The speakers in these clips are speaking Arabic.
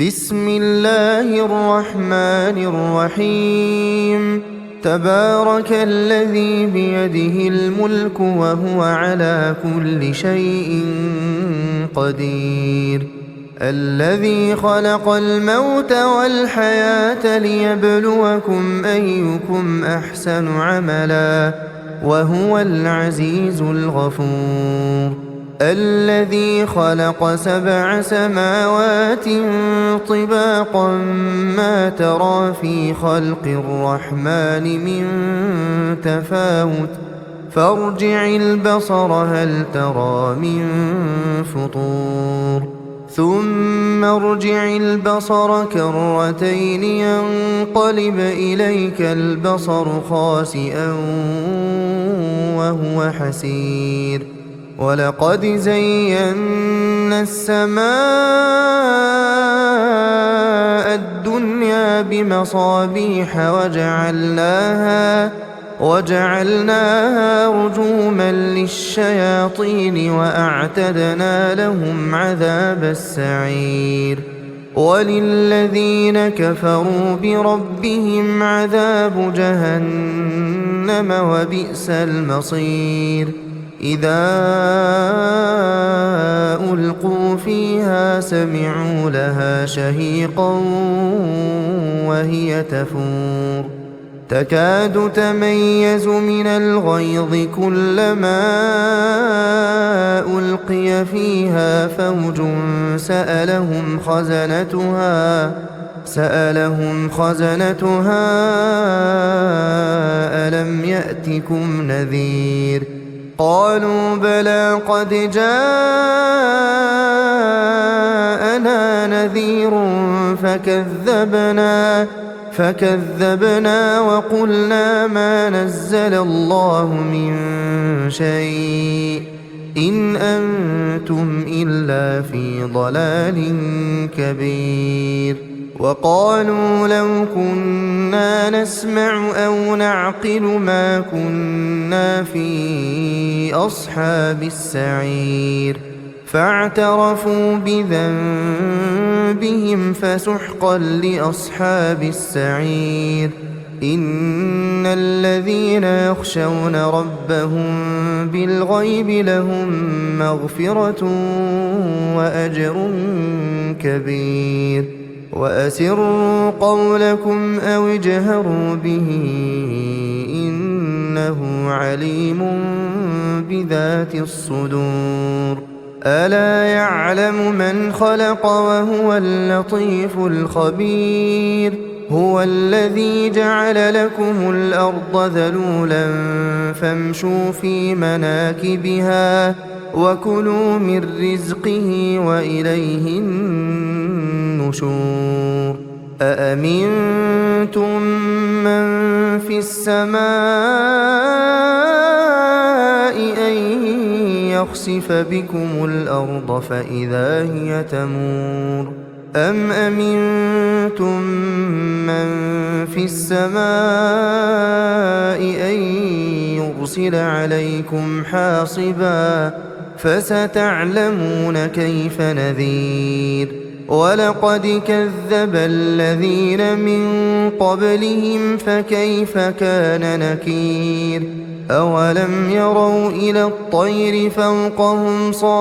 بسم الله الرحمن الرحيم. تبارك الذي بيده الملك وهو على كل شيء قدير. الذي خلق الموت والحياة ليبلوكم أيكم أحسن عملا وهو العزيز الغفور. الذي خلق 7 سماوات طباقا ما ترى في خلق الرحمن من تفاوت فارجع البصر هل ترى من فطور ثم ارجع البصر كرتين ينقلب إليك البصر خاسئا وهو حسير. ولقد زينا السماء الدنيا بمصابيح وجعلناها رجوما للشياطين وأعتدنا لهم عذاب السعير. وللذين كفروا بربهم عذاب جهنم وبئس المصير. إذا ألقوا فيها سمعوا لها شهيقا وهي تفور تكاد تميز من الغيظ كلما ألقي فيها فوج سألهم خزنتها ألم يأتكم نذير قالوا بلى قد جاءنا نذير فكذبنا وقلنا ما نزل الله من شيء إن أنتم إلا في ضلال كبير. وقالوا لو كنا نسمع أو نعقل ما كنا في أصحاب السعير فاعترفوا بذنبهم فسحقا لأصحاب السعير. إن الذين يخشون ربهم بالغيب لهم مغفرة وأجر كبير. وأسروا قولكم أو اجهروا به إنه عليم بذات الصدور. ألا يعلم من خلق وهو اللطيف الخبير. هو الذي جعل لكم الأرض ذلولا فامشوا في مناكبها وكلوا من رزقه وإليه النشور. أأمنتم من في السماء أن يخسف بكم الأرض فإذا هي تمور أم أمنتم من في السماء أن يرسل عليكم حاصبا فستعلمون كيف نذير. ولقد كذب الذين من قبلهم فكيف كان نكير. أولم يروا إلى الطير فوقهم صافات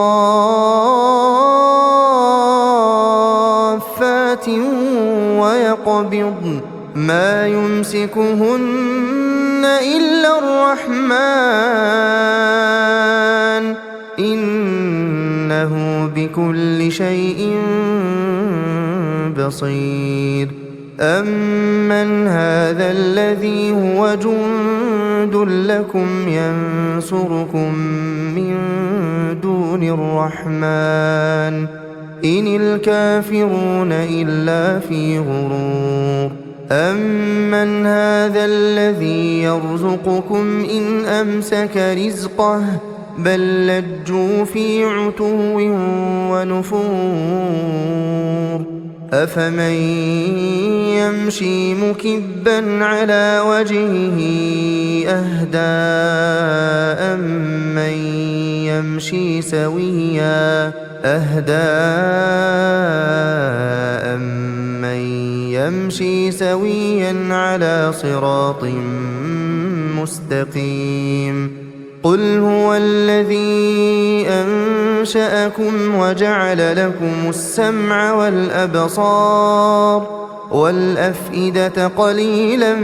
ويقبضن ما يمسكهن إلا الرحمن إنه بكل شيء بصير. أمن هذا الذي هو جند لكم ينصركم من دون الرحمن إن الكافرون إلا في غرور. أمن هذا الذي يرزقكم إن أمسك رزقه بل لجوا في عتو ونفور. أفمن يمشي مكبا على وجهه أهدى أمن يمشي سويا أهدى أمن يمشي سويا على صراط مستقيم قل هو الذي أنشأكم وجعل لكم السمع والأبصار والأفئدة قليلا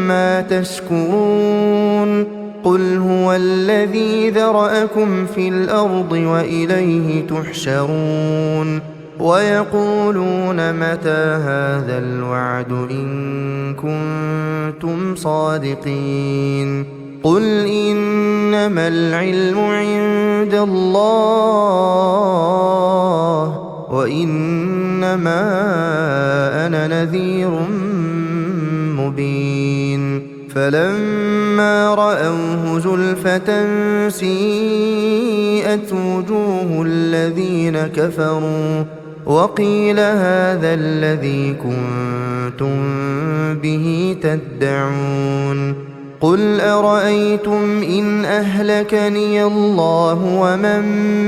ما تشكرون قل هو الذي ذرأكم في الأرض وإليه تحشرون ويقولون متى هذا الوعد إن كنتم صادقين قل إنما العلم عند الله وإنما أنا نذير مبين فلما رأوه زلفة سيئت وجوه الذين كفروا وقيل هذا الذي كنتم به تدعون قل أرأيتم إن أهلكني الله ومن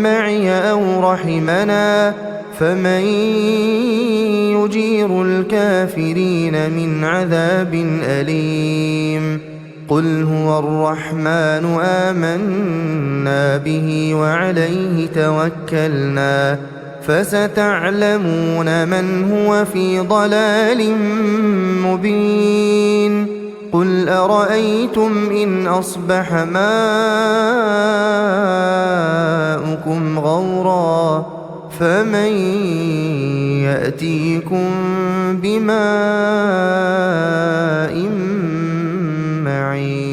معي أو رحمنا فمن يجير الكافرين من عذاب أليم قل هو الرحمن آمنا به وعليه توكلنا فستعلمون من هو في ضلال مبين قل أرأيتم إن أصبح ماؤكم غورا فمن يأتيكم بماء معين